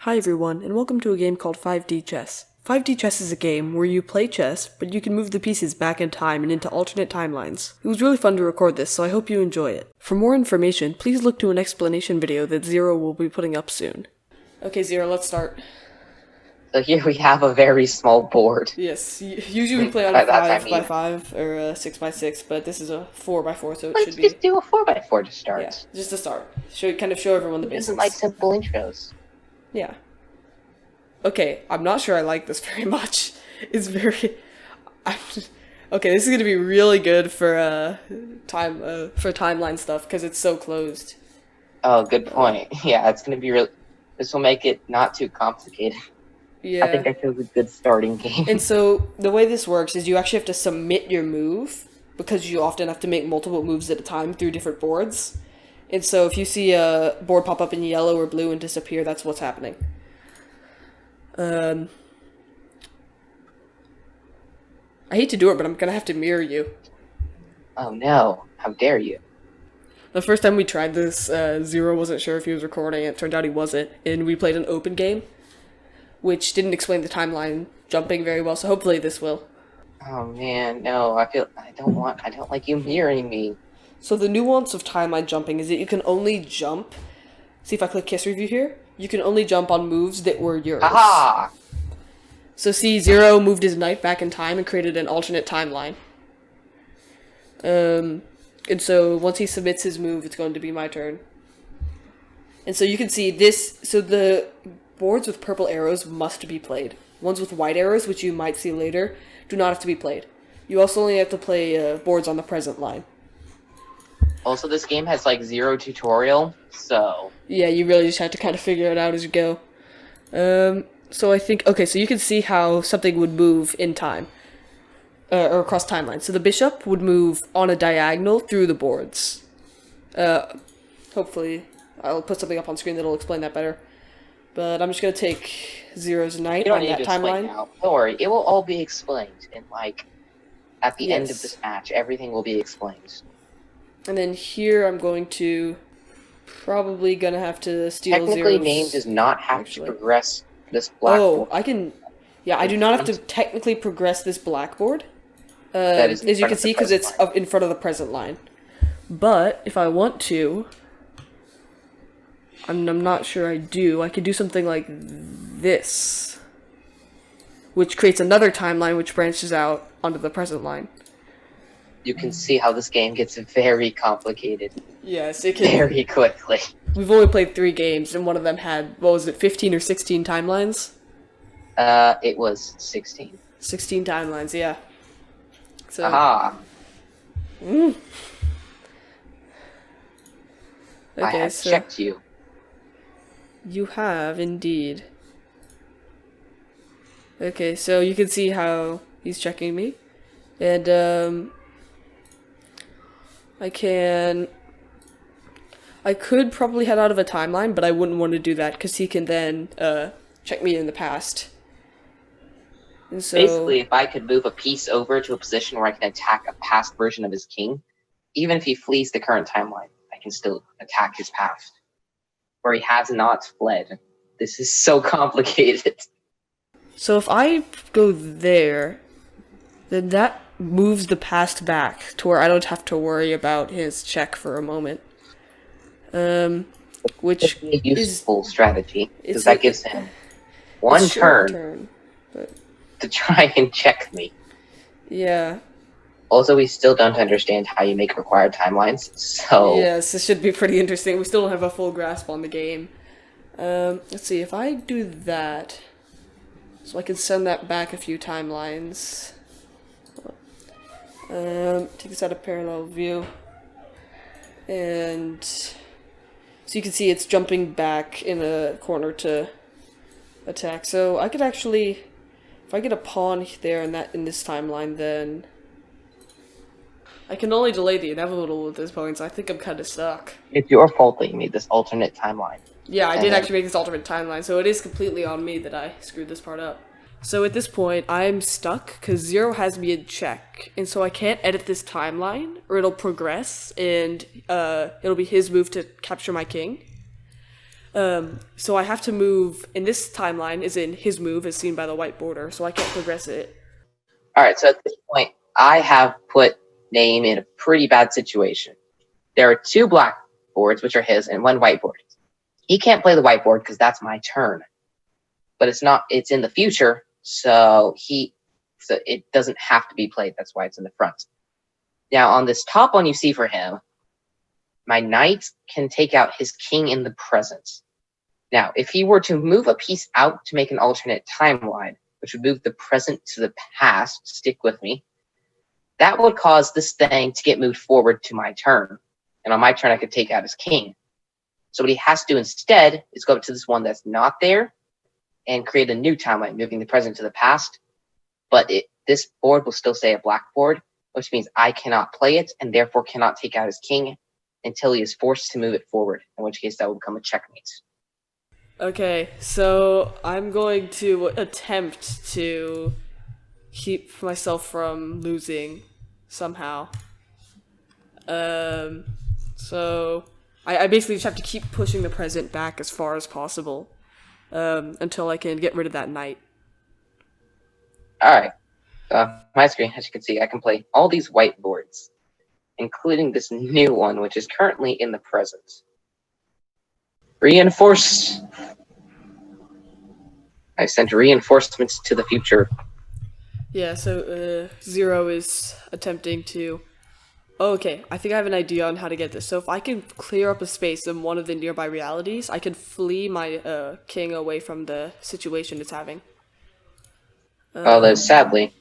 Hi everyone, and welcome to a game called 5D Chess. 5D Chess is a game where you play chess, but you can move the pieces back in time and into alternate timelines. It was really fun to record this, so I hope you enjoy it. For more information, please look to an explanation video that Zero will be putting up soon. Okay, Zero, let's start. So here we have a very small board. Yes, usually we play on By a that 5x5 or a 6x6, but this is a 4x4, so it Let's should be... just do a 4x4 to start. Yeah, just to start. Kind of show everyone the Who basics. doesn't like simple intros? Yeah. Okay, I'm not sure I like this very much. It's very... Okay, this is gonna be really good for timeline stuff because it's so closed. Oh, good point. Yeah, it's gonna be real. This will make it not too complicated. Yeah. I think I chose a good starting game. And so the way this works is you actually have to submit your move because you often have to make multiple moves at a time through different boards. And so if you see a board pop up in yellow or blue and disappear, that's what's happening. I hate to do it, but I'm gonna have to mirror you. Oh no! How dare you? The first time we tried this, Zero wasn't sure if he was recording. It turned out he wasn't, and we played an open game, which didn't explain the timeline jumping very well. So hopefully this will. Oh man, no! I don't like you mirroring me. So the nuance of timeline jumping is that you can only jump. See if I click Kiss Review here. You can only jump on moves that were yours. Aha! So see, Zero moved his knight back in time and created an alternate timeline. And so once he submits his move, it's going to be my turn. And so you can see this. So the boards with purple arrows must be played. Ones with white arrows, which you might see later, do not have to be played. You also only have to play boards on the present line. Also, this game has like zero tutorial, so... Yeah, you really just have to kind of figure it out as you go. So I think... Okay, so you can see how something would move in time. Or across timelines. So the bishop would move on a diagonal through the boards. Hopefully, I'll put something up on screen that'll explain that better. But I'm just going to take Zero's knight on that timeline. Now. Don't worry, it will all be explained. And like, at the end of this match, everything will be explained. And then here I'm going to... Probably gonna have to steal Technically, Zero's... name does not have to progress this blackboard. Oh, I can... Yeah, I do not have to technically progress this blackboard. That is as you can see, because it's up in front of the present line. But, if I want to... I'm not sure I do. I could do something like this. Which creates another timeline which branches out onto the present line. You can see how this game gets very complicated. Yes, it can. Very quickly. We've only played 3 games, and one of them had, what was it, 15 or 16 timelines? It was 16. 16 timelines, yeah. So, Aha! Okay, I have so checked you. you have indeed. Okay, so you can see how he's checking me. And, I could probably head out of a timeline, but I wouldn't want to do that, because he can then, check me in the past. And so... Basically, if I could move a piece over to a position where I can attack a past version of his king, even if he flees the current timeline, I can still attack his past. Where he has not fled. This is so complicated. So if I go there, then that moves the past back to where I don't have to worry about his check for a moment. Which a useful is strategy, because that gives him one turn but to try and check me. yeah. Also, we still don't understand how you make required timelines, so... Yes, this should be pretty interesting. We still don't have a full grasp on the game. Let's see, if I do that... So I can send that back a few timelines. Take this out of parallel view. And... So you can see it's jumping back in a corner to attack. So I could actually... If I get a pawn there in this timeline, then... I can only delay the inevitable at this point, so I think I'm kind of stuck. It's your fault that you made this alternate timeline. Yeah, I did actually make this alternate timeline, so it is completely on me that I screwed this part up. So at this point, I'm stuck, because Zero has me in check, and so I can't edit this timeline, or it'll progress, and it'll be his move to capture my king. So I have to move, and this timeline is in his move as seen by the white border, so I can't progress it. Alright, so at this point, I have put Name in a pretty bad situation. There are 2 black boards, which are his, and 1 white board. He can't play the white board because that's my turn. But it's in the future, so it doesn't have to be played. That's why it's in the front. Now, on this top one you see for him, my knight can take out his king in the present. Now, if he were to move a piece out to make an alternate timeline, which would move the present to the past, stick with me, that would cause this thing to get moved forward to my turn. And on my turn, I could take out his king. So what he has to do instead is go up to this one that's not there and create a new timeline, moving the present to the past. But this board will still stay a black board, which means I cannot play it and therefore cannot take out his king until he is forced to move it forward, in which case that will become a checkmate. Okay, so I'm going to attempt to keep myself from losing somehow. So I basically just have to keep pushing the present back as far as possible until I can get rid of that knight. Alright, my screen, as you can see, I can play all these white boards, including this new one, which is currently in the present. Reinforce. I sent reinforcements to the future. Yeah, so Zero is attempting to... Oh, okay, I think I have an idea on how to get this. So if I can clear up a space in one of the nearby realities, I can flee my king away from the situation it's having. Although, sadly,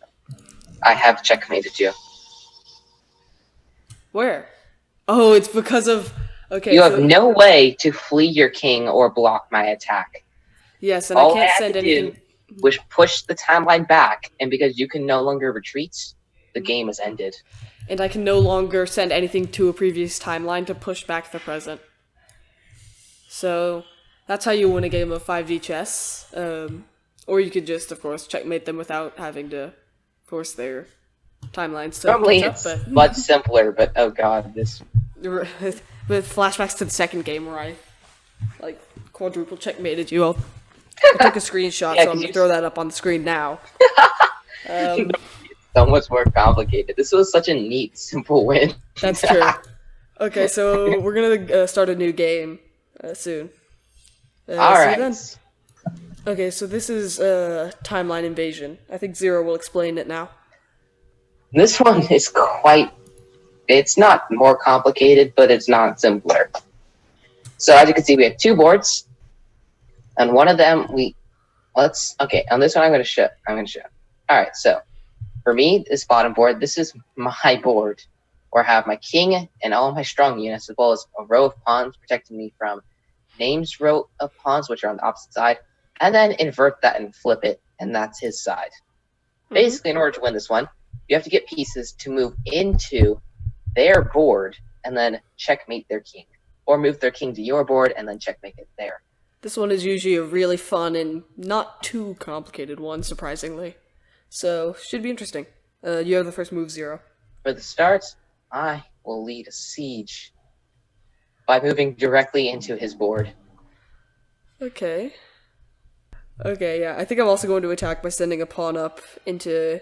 I have checkmated you. Where? Oh, it's because of... Okay, You have no way to flee your king or block my attack. Yes, and All I can't had send to anything... do was push the timeline back, and because you can no longer retreat, the game is ended. And I can no longer send anything to a previous timeline to push back the present. So, that's how you win a game of 5D chess. Or you could just, of course, checkmate them without having to force their timelines to Probably catch it's up, but... much simpler, but oh god, this... With flashbacks to the second game where I, quadruple checkmated you. I took a screenshot, Yeah, so I'm going to throw that up on the screen now. It's so much more complicated. This was such a neat, simple win. That's true. Okay, so we're going to start a new game soon. Alright. See you then. Okay, so this is Timeline Invasion. I think Zero will explain it now. This one is it's not more complicated, but it's not simpler. So as you can see, we have 2 boards. And one of them, okay, on this one I'm going to show. Alright, so for me, this bottom board, this is my board, where I have my king and all of my strong units, as well as a row of pawns protecting me from Name's row of pawns, which are on the opposite side, and then invert that and flip it, and that's his side. Mm-hmm. Basically, in order to win this one, you have to get pieces to move into their board and then checkmate their king, or move their king to your board and then checkmate it there. This one is usually a really fun and not too complicated one, surprisingly. So, should be interesting. You have the first move, Zero. For the start, I will lead a siege by moving directly into his board. Okay. Okay, yeah. I think I'm also going to attack by sending a pawn up into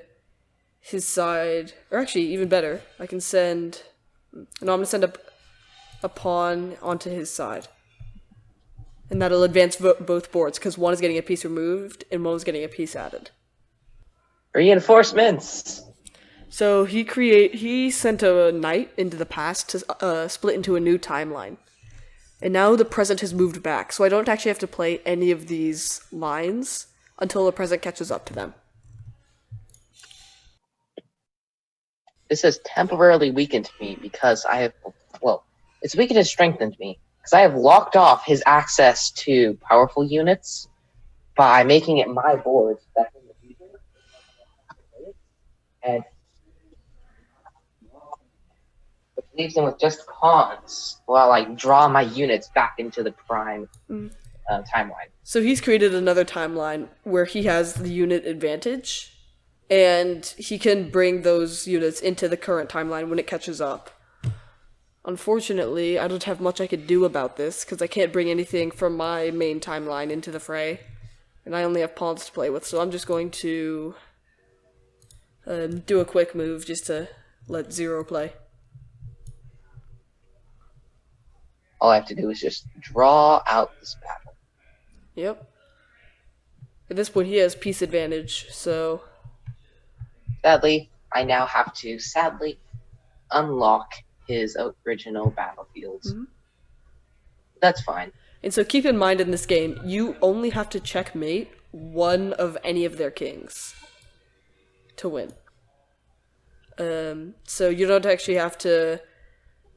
his side. Or actually, even better, I can send... No, I'm going to send a pawn onto his side. And that'll advance both boards, because one is getting a piece removed, and one is getting a piece added. Reinforcements! So he sent a knight into the past to split into a new timeline. And now the present has moved back, so I don't actually have to play any of these lines until the present catches up to them. This has temporarily weakened me because it's weakened and strengthened me. Because I have locked off his access to powerful units by making it my board back in the future. And which leaves him with just pawns while I draw my units back into the prime timeline. So he's created another timeline where he has the unit advantage, and he can bring those units into the current timeline when it catches up. Unfortunately, I don't have much I could do about this, because I can't bring anything from my main timeline into the fray. And I only have pawns to play with, so I'm just going to do a quick move just to let Zero play. All I have to do is just draw out this battle. Yep. At this point, he has piece advantage, so... Sadly, I now have to unlock his original battlefields. Mhm. That's fine. And so keep in mind in this game, you only have to checkmate one of any of their kings to win. So you don't actually have to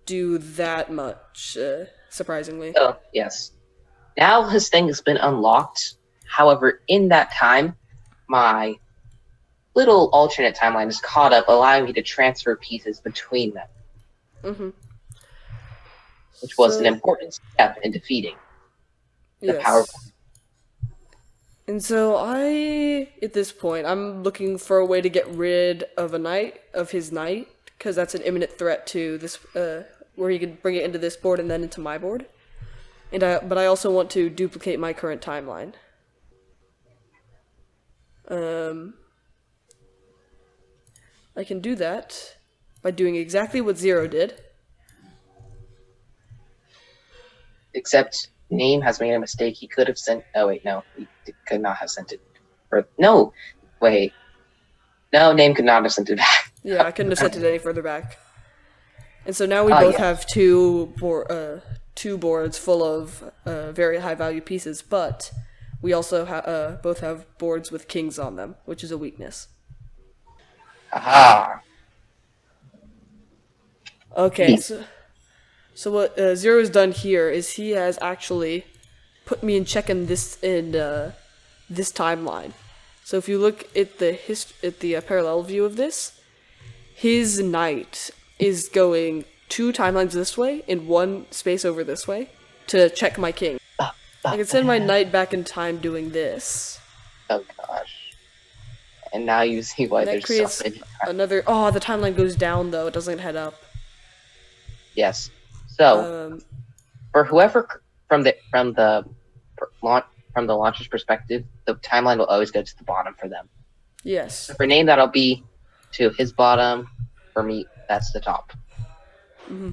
do that much, surprisingly. Oh, yes. Now his thing has been unlocked. However, in that time, my little alternate timeline is caught up, allowing me to transfer pieces between them. Mm-hmm. Which was an important step in defeating the power. And so at this point, I'm looking for a way to get rid of his knight, because that's an imminent threat to this, where he can bring it into this board and then into my board. But I also want to duplicate my current timeline. I can do that by doing exactly what Zero did. Except Name has made a mistake. He could have sent... Oh, wait, no. He could not have sent it. No! Wait. No, Name could not have sent it back. Yeah, I couldn't have sent it any further back. And so now we both have two boards full of very high-value pieces, but we also both have boards with kings on them, which is a weakness. Aha! Okay, so what Zero's done here is he has actually put me in check in this timeline. So if you look at the parallel view of this, his knight is going 2 timelines this way and 1 space over this way to check my king. I can send my knight back in time doing this. Oh gosh. And now you see why there's creates so many. Another. Oh, the timeline goes down though; it doesn't head up. Yes. So, for whoever from the launcher's perspective, the timeline will always go to the bottom for them. Yes. So for Name, that'll be to his bottom. For me, that's the top. Mm-hmm.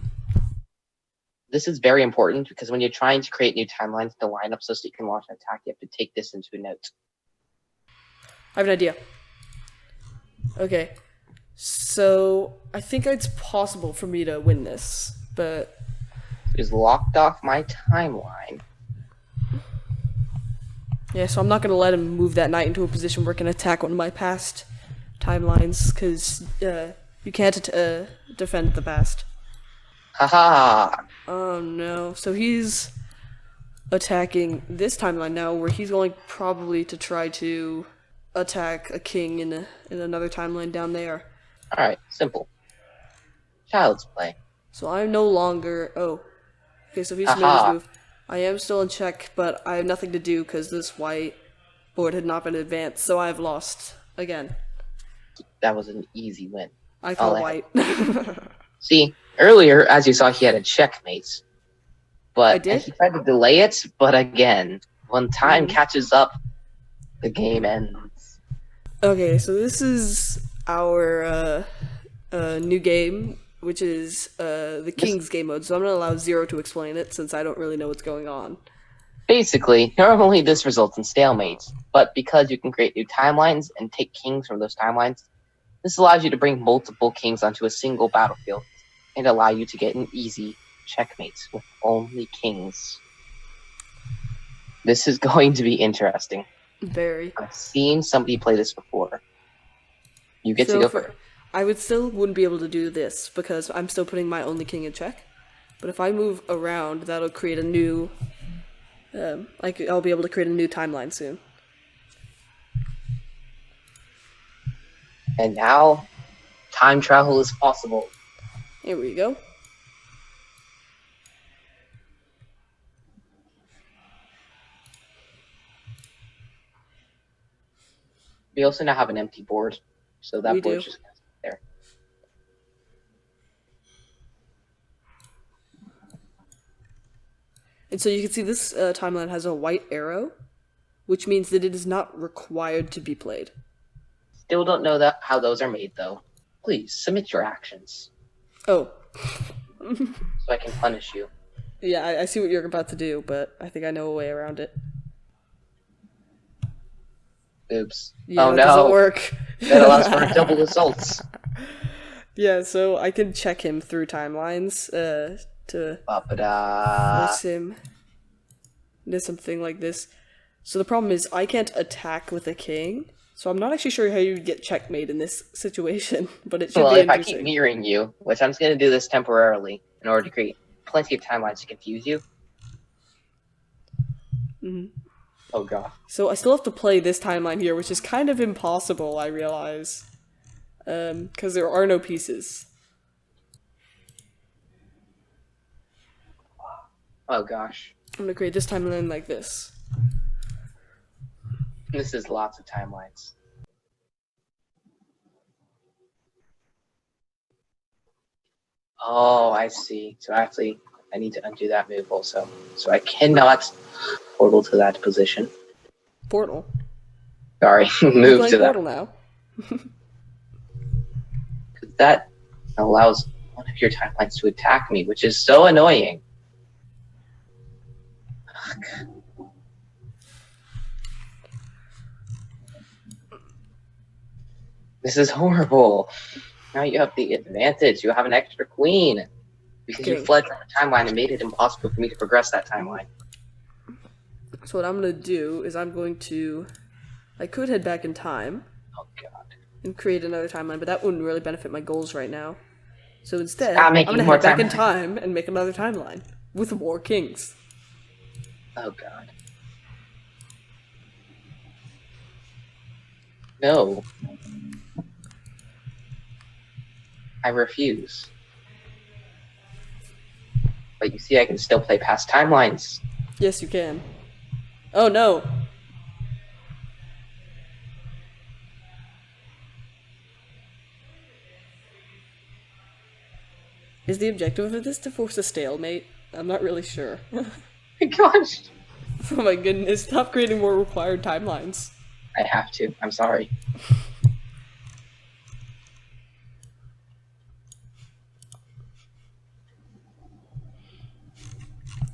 This is very important because when you're trying to create new timelines to line up so you can launch an attack, you have to take this into note. I have an idea. Okay. So, I think it's possible for me to win this, but... He's locked off my timeline. Yeah, so I'm not going to let him move that knight into a position where it can attack one of my past timelines, because you can't defend the past. Haha! Oh no, so he's attacking this timeline now, where he's going probably to try to attack a king in another timeline down there. Alright, simple. Child's play. So I'm no longer... Oh. Okay, so he's made his move. I am still in check, but I have nothing to do because this white board had not been advanced, so I've lost again. That was an easy win. I call white. See, earlier, as you saw, he had a checkmate. But I did? he tried to delay it, but again, when time catches up, the game ends. Okay, so this is our new game, which is the King's game mode. So I'm going to allow Zero to explain it, since I don't really know what's going on. Basically, normally this results in stalemates, but because you can create new timelines and take kings from those timelines, this allows you to bring multiple kings onto a single battlefield and allow you to get an easy checkmate with only kings. This is going to be interesting. Very. I've seen somebody play this before. You get to go first. I wouldn't be able to do this because I'm still putting my only king in check. But if I move around, that'll create a new... I'll be able to create a new timeline soon. And now, time travel is possible. Here we go. We also now have an empty board, so that board's just there. And so you can see this timeline has a white arrow, which means that it is not required to be played. Still don't know how those are made, though. Please, submit your actions, Oh. so I can punish you. Yeah, I see what you're about to do, but I think I know a way around it. Oops. Yeah, Oh that no. doesn't work. That allows for double assaults. Yeah, so I can check him through timelines to Ba-ba-da. force him into something like this. So the problem is I can't attack with a king, so I'm not actually sure how you would get checkmate in this situation, but it should Well, be if I keep interesting. mirroring you, which I'm just going to do this temporarily in order to create plenty of timelines to confuse you. Mhm. Oh god. So I still have to play this timeline here, which is kind of impossible, I realize. Because there are no pieces. Oh gosh. I'm gonna create this timeline like this. This is lots of timelines. Oh, I see. So actually, I need to undo that move also. So I cannot portal to that position. Portal. Sorry, We're move playing to that. Portal now. That allows one of your timelines to attack me, which is so annoying. Ugh. This is horrible. Now you have the advantage. You have an extra queen. Because you Okay. fled from a timeline and made it impossible for me to progress that timeline. So what I'm gonna do is I'm going to... I could head back in time Oh god. and create another timeline, but that wouldn't really benefit my goals right now. So instead, Stop I'm making gonna more head back in timelines. time and make another timeline with more kings. Oh god. No. I refuse. But you see, I can still play past timelines. Yes, you can. Oh no! Is the objective of this to force a stalemate? I'm not really sure. My gosh. Oh my goodness, stop creating more required timelines. I have to. I'm sorry.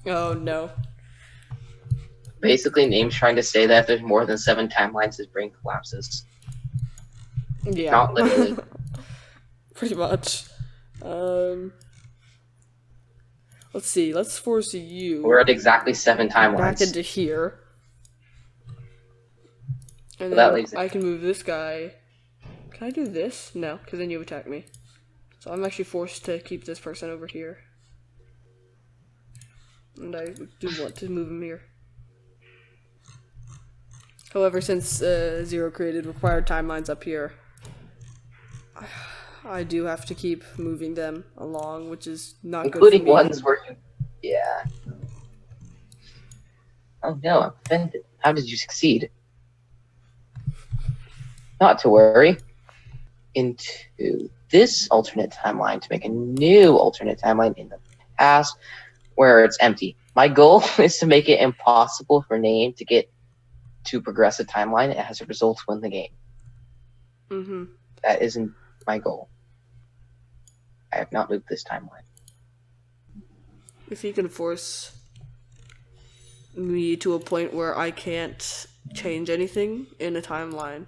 Oh no. Basically, Name's trying to say that if there's more than 7 timelines, his brain collapses. Yeah. Not literally. Pretty much. Let's see, let's force you We're at exactly 7 back timelines. into here. And So that then leaves it. I can move this guy. Can I do this? No, because then you attack me. So I'm actually forced to keep this person over here. And I do want to move him here. However, since Zero created required timelines up here, I do have to keep moving them along, which is not good Including for me. ones where you... Yeah. Oh no, I'm offended. How did you succeed? Not to worry. Into this alternate timeline to make a new alternate timeline in the past where it's empty. My goal is to make it impossible for Name to get to progress a timeline and as a result win the game. Mm-hmm. That isn't my goal. I have not moved this timeline. If he can force me to a point where I can't change anything in a timeline,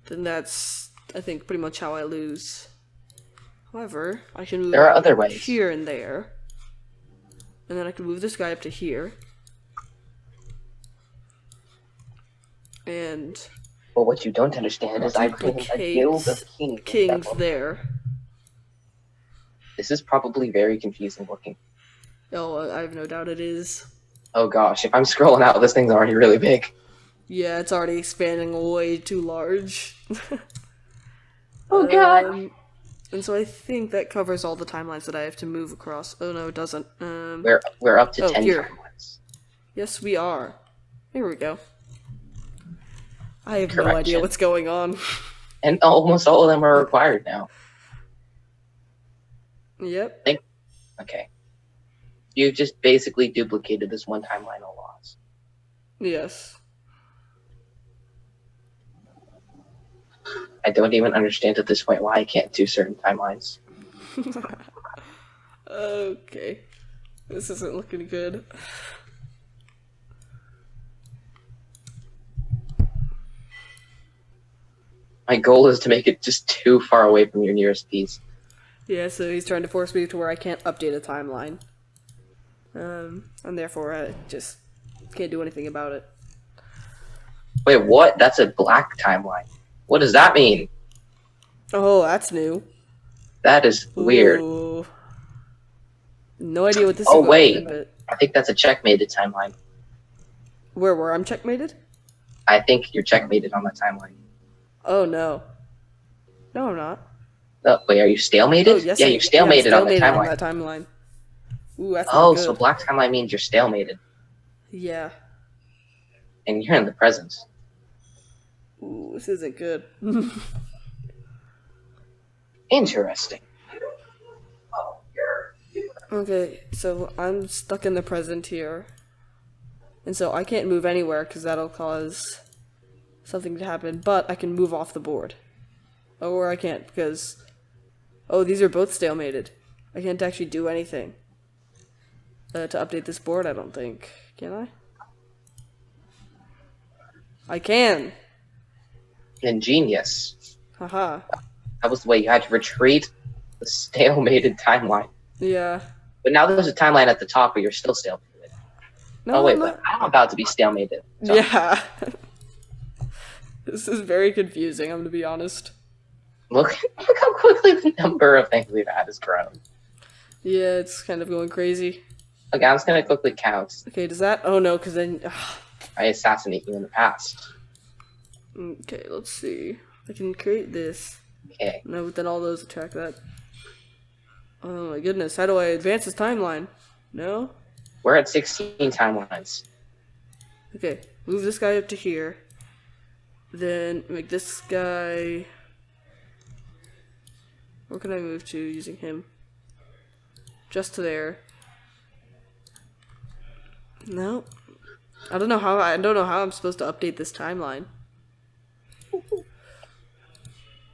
then that's, I think, pretty much how I lose. However, I can move There are other ways. here and there, and then I can move this guy up to here, and But what you don't understand is I created a guild of kings there. This is probably very confusing looking. Oh, I have no doubt it is. Oh gosh, if I'm scrolling out, this thing's already really big. Yeah, it's already expanding way too large. Oh god! And so I think that covers all the timelines that I have to move across. Oh no, it doesn't. We're up to 10 here. timelines. Yes, we are. Here we go. I have no Correction. idea what's going on. And almost all of them are required now. Yep. Okay. You just basically duplicated this one timeline a lot. Yes. I don't even understand at this point why I can't do certain timelines. Okay. This isn't looking good. My goal is to make it just too far away from your nearest piece. Yeah, so he's trying to force me to where I can't update a timeline. And therefore I just can't do anything about it. Wait, what? That's a black timeline. What does that mean? Oh, that's new. That is weird. Ooh. No idea what this Oh, is going to wait. be, but I think that's a checkmated timeline. where I'm checkmated? I think you're checkmated on that timeline. Oh no. No, I'm not. Oh, wait, are you stalemated? Oh, yes, yeah, you're stalemated on the stalemated timeline. on that timeline. Ooh, that's Oh, not good. so black timeline means you're stalemated. Yeah. And you're in the present. Ooh, this isn't good. Interesting. Okay, so I'm stuck in the present here. And so I can't move anywhere because that'll cause something to happen, but I can move off the board. Or I can't because... Oh, these are both stalemated. I can't actually do anything to update this board, I don't think. Can I? I can! Ingenious. Haha. That was the way you had to retreat the stalemated timeline. Yeah. But now there's a timeline at the top where you're still stalemated. No, Oh, wait, I'm but not. I'm about to be stalemated. So Yeah. This is very confusing, I'm gonna be honest. look how quickly the number of things we've had has grown. Yeah, it's kind of going crazy. Okay, I'm just gonna quickly count. Okay, does that... Oh no, because then... I assassinate you in the past. Okay, let's see. I can create this. Okay. No, but then all those attract that. Oh my goodness, how do I advance this timeline? No? We're at 16 timelines. Okay, move this guy up to here. Then make this guy... Where can I move to using him? Just to there. No. I don't know how I'm supposed to update this timeline.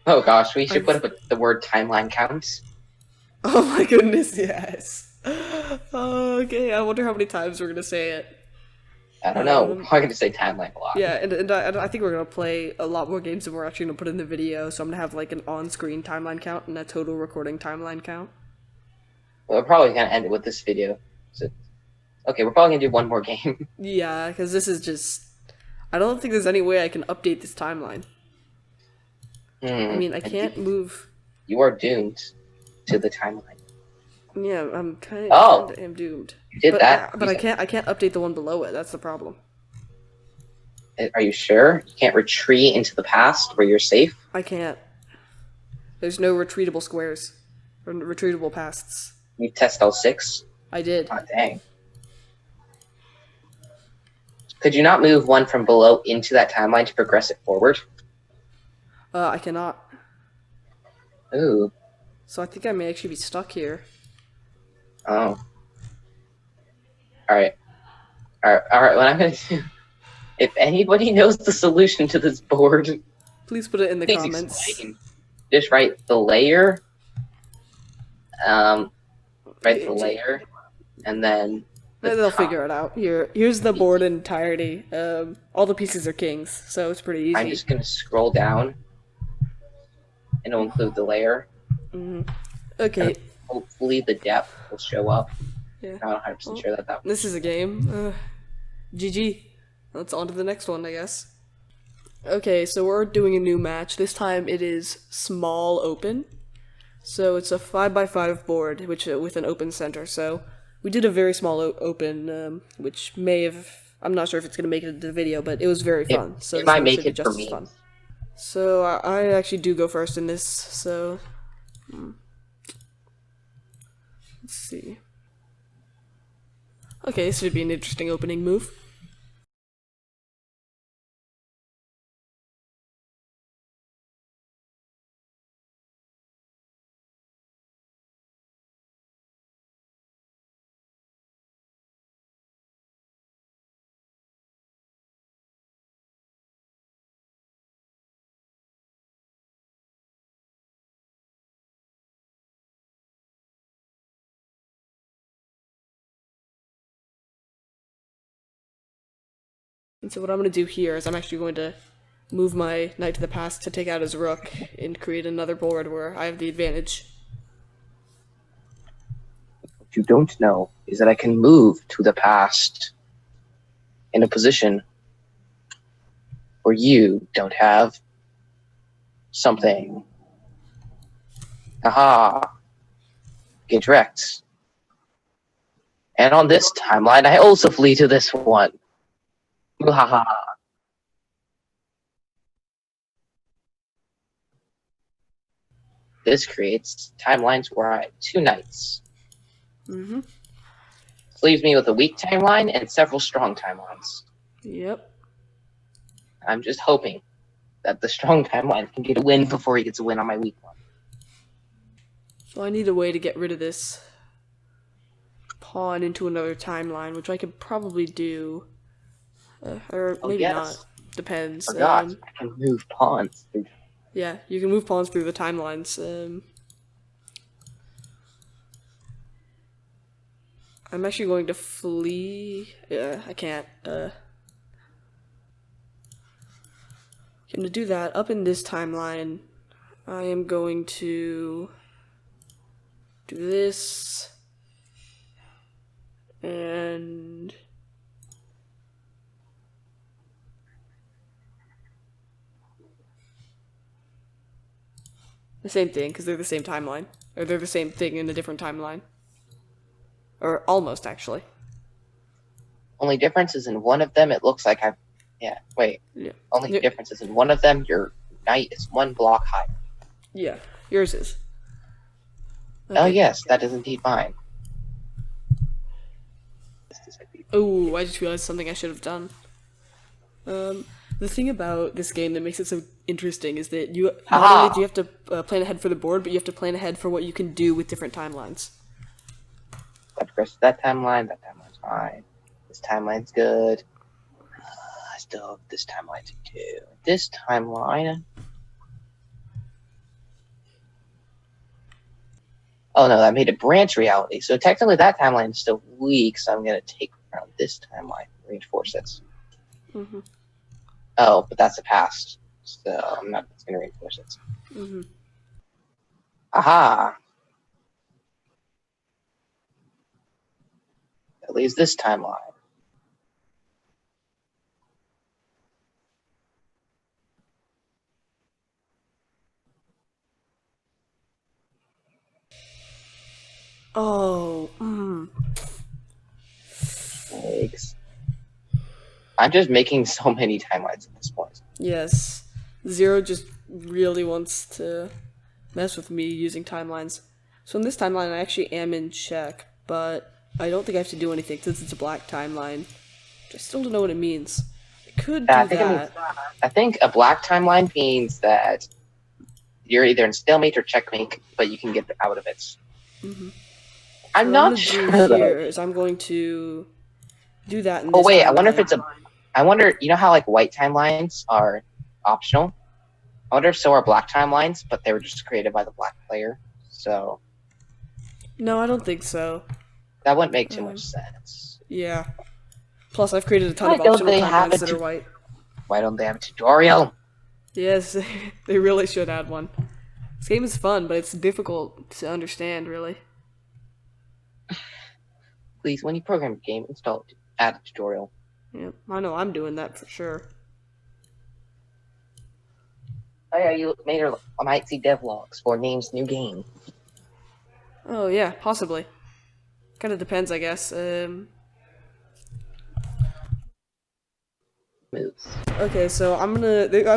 Oh gosh, we should put up the word timeline counts. Oh my goodness, yes. Okay, I wonder how many times we're gonna say it. I don't know. We're probably gonna say timeline a lot. Yeah, and I think we're gonna play a lot more games than we're actually gonna put in the video. So I'm gonna have like an on-screen timeline count and a total recording timeline count. We're probably gonna end it with this video. So, okay, we're probably gonna do one more game. Yeah, because this is just... I don't think there's any way I can update this timeline. I mean, I can't move... You are doomed to the timeline. Yeah, I'm kind of... Oh! I'm doomed. You did that. But I can't update the one below it. That's the problem. Are you sure? You can't retreat into the past where you're safe? I can't. There's no retreatable squares. Or retreatable pasts. You test all 6? I did. Oh, dang. Could you not move one from below into that timeline to progress it forward? I cannot. Ooh. So I think I may actually be stuck here. Oh. Alright. Alright, what I'm gonna do... If anybody knows the solution to this board, Please put it in the please comments. explain. Just write the layer. Write the layer. And then... They'll figure it out. Here's the board in entirety. All the pieces are kings, so it's pretty easy. I'm just gonna scroll down. And it'll include the layer. Okay. And hopefully the depth will show up. Yeah. I'm not 100% sure that This is a game. GG. Let's on to the next one, I guess. Okay, so we're doing a new match. This time it is small open. So it's a 5x5 board, which with an open center. So we did a very small open, which may have... I'm not sure if it's going to make it into the video, but it was very fun. So it this might one make should be it just for as me. fun. So I actually do go first in this, so... Let's see. Okay, this should be an interesting opening move. And so what I'm going to do here is I'm actually going to move my knight to the past to take out his rook and create another board where I have the advantage. What you don't know is that I can move to the past in a position where you don't have something. Aha! Get wrecked. And on this timeline, I also flee to this one. Haha. This creates timelines where I have 2 knights. Mm-hmm. This leaves me with a weak timeline and several strong timelines. Yep. I'm just hoping that the strong timeline can get a win before he gets a win on my weak one. So I need a way to get rid of this pawn into another timeline, which I could probably do. Or maybe not. Depends. Forgot. I can move pawns. Yeah, you can move pawns through the timelines. I'm actually going to flee. I can't. I'm gonna do that. Up in this timeline, I am going to do this. And the same thing, because they're the same timeline. Or they're the same thing in a different timeline. Or almost, actually. Only difference is in one of them, it looks like I've... Yeah, wait. Yeah. Only difference is in one of them, your knight is 1 block higher. Yeah, yours is. Okay. Oh yes, that is indeed mine. Oh, I just realized something I should have done. The thing about this game that makes it so interesting is that you not only do you have to plan ahead for the board, but you have to plan ahead for what you can do with different timelines. Of course, that timeline's fine. This timeline's good. I still have this timeline to do. This timeline... Oh no, that made a branch reality. So technically that timeline is still weak, so I'm going to take around this timeline and reinforce it. Mm-hmm. Oh, but that's the past. So I'm not going to reinforce it. Mm-hmm. Aha! That leaves this timeline. Oh, Thanks. I'm just making so many timelines at this point. Yes. Zero just really wants to mess with me using timelines. So in this timeline, I actually am in check, but I don't think I have to do anything since it's a black timeline. I still don't know what it means. I could do that. I think a black timeline means that you're either in stalemate or checkmate, but you can get out of it. Mm-hmm. I'm not sure. Here is I'm going to do that. In oh this wait, timeline. I wonder if it's a. I wonder. You know how like white timelines are optional? I wonder if so are black timelines, but they were just created by the black player. So. No, I don't think so. That wouldn't make too much sense. Yeah. Plus, I've created a ton of optional timelines that are white. Why don't they have a tutorial? Yes, they really should add one. This game is fun, but it's difficult to understand, really. Please, when you program a game, add a tutorial. Yeah, I know I'm doing that for sure. Oh yeah, you later I might see devlogs for names new game. Oh yeah, possibly. Kind of depends, I guess. Moves. Okay, so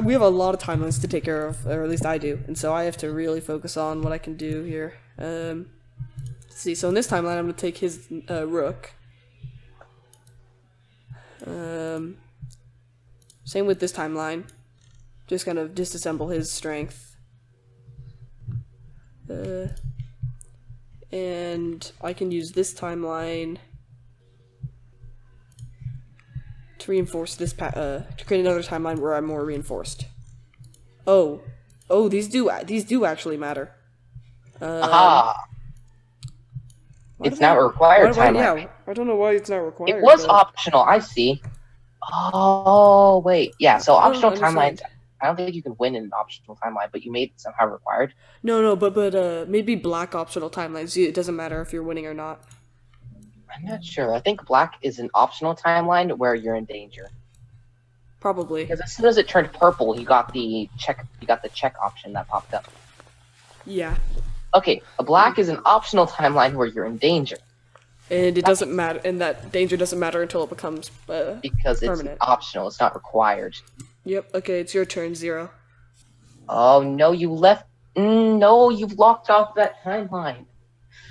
we have a lot of timelines to take care of, or at least I do, and so I have to really focus on what I can do here. Let's see, so in this timeline, I'm going to take his rook. Same with this timeline. Just kind of disassemble his strength. And I can use this timeline to reinforce this to create another timeline where I'm more reinforced. Oh, these do actually matter. Aha! It's not a required timeline. Yeah, I don't know why it's not required. It was optional. I see. Oh, wait. Yeah, so I don't optional timelines, understand. I don't think you can win in an optional timeline, but you made it somehow required. No, but maybe black optional timelines. It doesn't matter if you're winning or not. I'm not sure. I think black is an optional timeline where you're in danger. Probably. Because as soon as it turned purple, you got the check option that popped up. Yeah. Okay, a black is an optional timeline where you're in danger. And it doesn't matter, and that danger doesn't matter until it becomes Because it's permanent. optional, it's not required. Yep. Okay, it's your turn, Zero. Oh no, you left. No, you've locked off that timeline.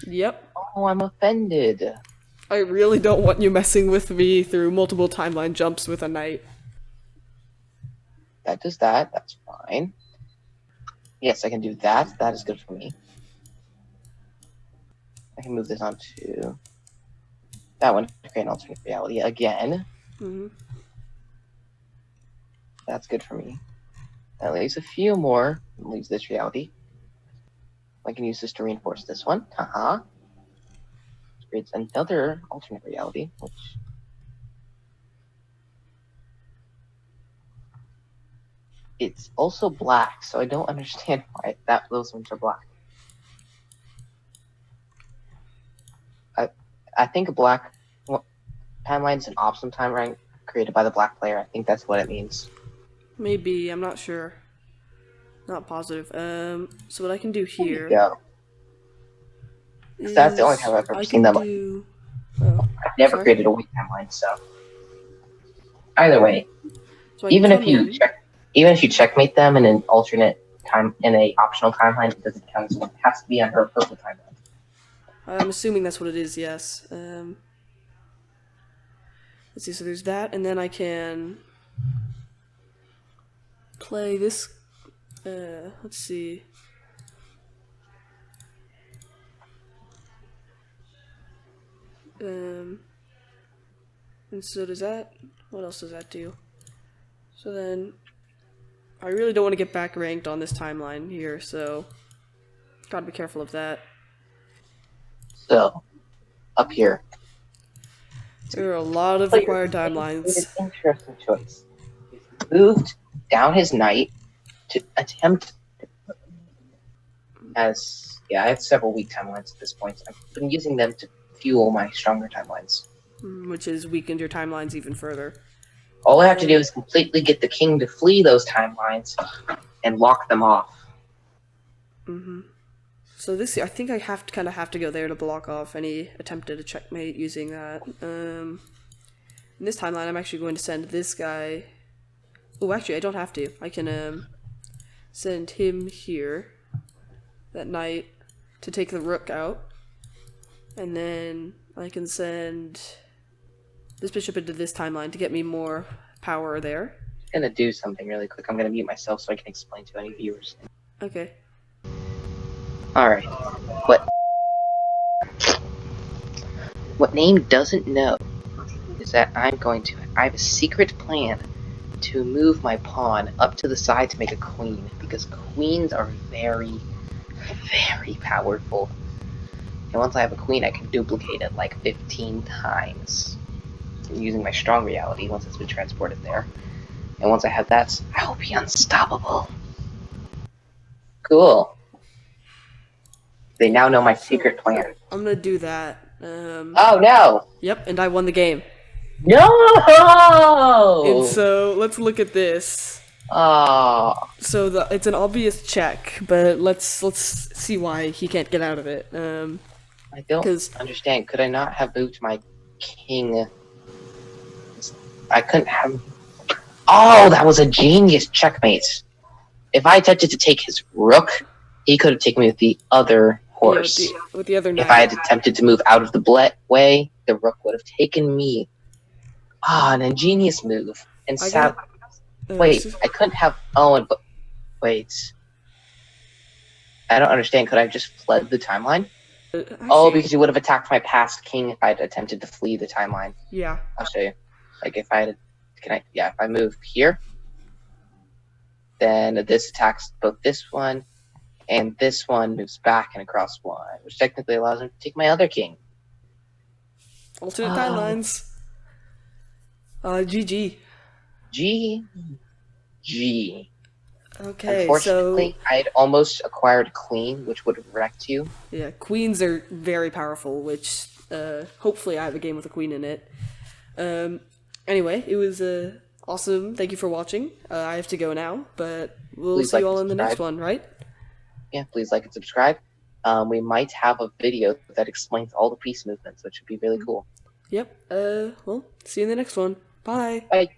Yep. Oh, I'm offended. I really don't want you messing with me through multiple timeline jumps with a knight. That does that. That's fine. Yes, I can do that. That is good for me. I can move this on to that one to create an alternate reality again. Hmm. That's good for me. That leaves a few more. Leaves this reality. I can use this to reinforce this one. Haha. Creates another alternate reality, which it's also black, so I don't understand why those ones are black. I think a black timeline is an optional timeline created by the black player. I think that's what it means. Maybe, I'm not sure. Not positive. So what I can do here Yeah. is That's the only time I've ever I seen can them. do. Oh, I've never sorry? created a weak timeline, so either way, So I can even if come you in. checkmate them in an alternate time in a optional timeline, it doesn't count as one. It has to be under a purple timeline. I'm assuming that's what it is. Yes. Let's see. So there's that, and then I can play this. Let's see. And so does that. What else does that do? So then, I really don't want to get back ranked on this timeline here, so gotta be careful of that. So up here, There are a lot of required timelines. It's an interesting choice. He's moved down his knight to attempt as I have several weak timelines at this point. I've been using them to fuel my stronger timelines. Which has weakened your timelines even further. All I have to do is completely get the king to flee those timelines and lock them off. Mm-hmm. So this, I think I kind of have to go there to block off any attempted checkmate using that. In this timeline, I'm actually going to send this guy. Oh, actually, I don't have to. I can send him here, that knight, to take the rook out, and then I can send this bishop into this timeline to get me more power there. I'm gonna do something really quick. I'm gonna mute myself so I can explain to any viewers. Okay. Alright. What Name doesn't know is that I have a secret plan to move my pawn up to the side to make a queen, because queens are very, very powerful. And once I have a queen, I can duplicate it like 15 times using my strong reality once it's been transported there. And once I have that, I will be unstoppable. Cool. They now know my secret plan. I'm gonna do that. Oh no! Yep, and I won the game. No! And so let's look at this. Oh. So it's an obvious check, but let's see why he can't get out of it. I don't understand. Could I not have moved my king? I couldn't have. Oh, that was a genius checkmate. If I attempted to take his rook, he could have taken me with the other horse. Yeah, with the other knight. If I had attempted to move out of the way, the rook would have taken me. Ah, an ingenious move. And wait, I couldn't have. Wait. I don't understand. Could I have just fled the timeline? Because you would have attacked my past king if I had attempted to flee the timeline. Yeah. I'll show you. Like if I had, if I move here, then this attacks both this one and this one moves back and across one, which technically allows him to take my other king. Alternate timelines. GG. GG. Okay, Unfortunately, I'd almost acquired Queen, which would have wrecked you. yeah, queens are very powerful, which hopefully I have a game with a queen in it. Anyway, it was awesome. Thank you for watching. I have to go now, but we'll Please see like you all and in the next subscribe. one, right? Yeah, please like and subscribe. We might have a video that explains all the piece movements, which would be really cool. Yep. Well, see you in the next one. Bye. Bye.